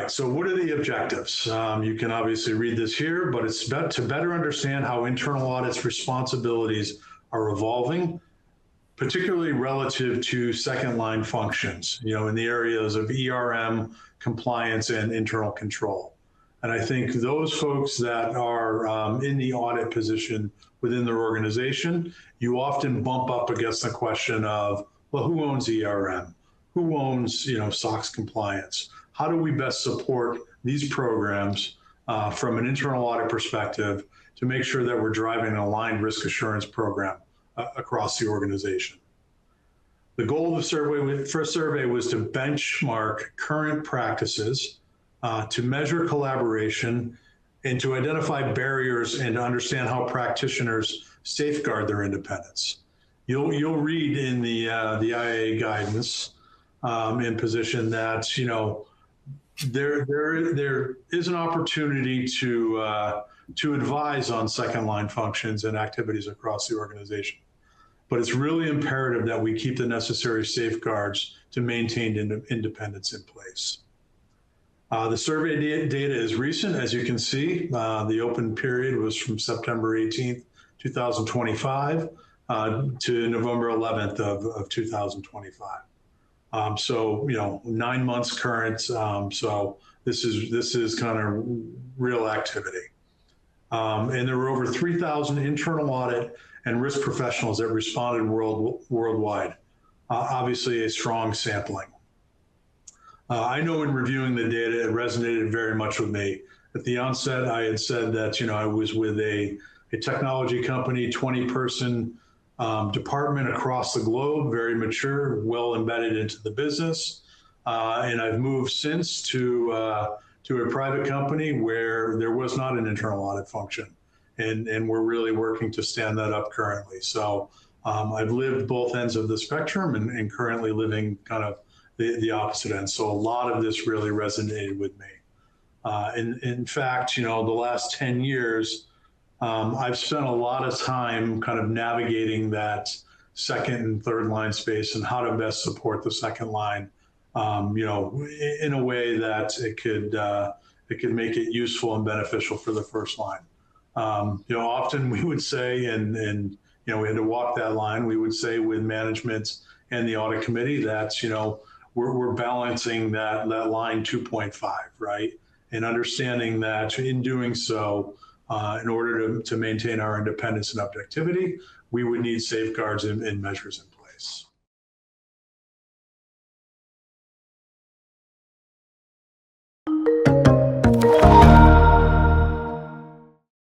right, so what are the objectives? You can obviously read this here, but it's to better understand how internal audit's responsibilities are evolving, particularly relative to second line functions, in the areas of ERM, compliance, and internal control. And I think those folks that are in the audit position within their organization, you often bump up against the question of, well, who owns ERM? Who owns, SOX compliance? How do we best support these programs from an internal audit perspective to make sure that we're driving an aligned risk assurance program across the organization? The goal of the first survey was to benchmark current practices, to measure collaboration, and to identify barriers and to understand how practitioners safeguard their independence. You'll read in the IA guidance in position that there is an opportunity to advise on second line functions and activities across the organization. But it's really imperative that we keep the necessary safeguards to maintain independence in place. The survey data is recent, as you can see. The open period was from September 18th, 2025 to November 11th of 2025. So, 9 months current. So this is kind of real activity. And there were over 3,000 internal audit and risk professionals that responded worldwide. Obviously a strong sampling. I know in reviewing the data, it resonated very much with me. At the onset, I had said that, I was with a technology company, 20-person department across the globe, very mature, well embedded into the business. And I've moved since to a private company where there was not an internal audit function. And we're really working to stand that up currently. So I've lived both ends of the spectrum and currently living kind of the opposite end. So a lot of this really resonated with me. In fact, the last 10 years, I've spent a lot of time kind of navigating that second and third line space and how to best support the second line, in a way that it could make it useful and beneficial for the first line. Often we would say, and we had to walk that line, we would say with management and the audit committee that, we're balancing that line 2.5, right? And understanding that in doing so, in order to maintain our independence and objectivity, we would need safeguards and measures in place.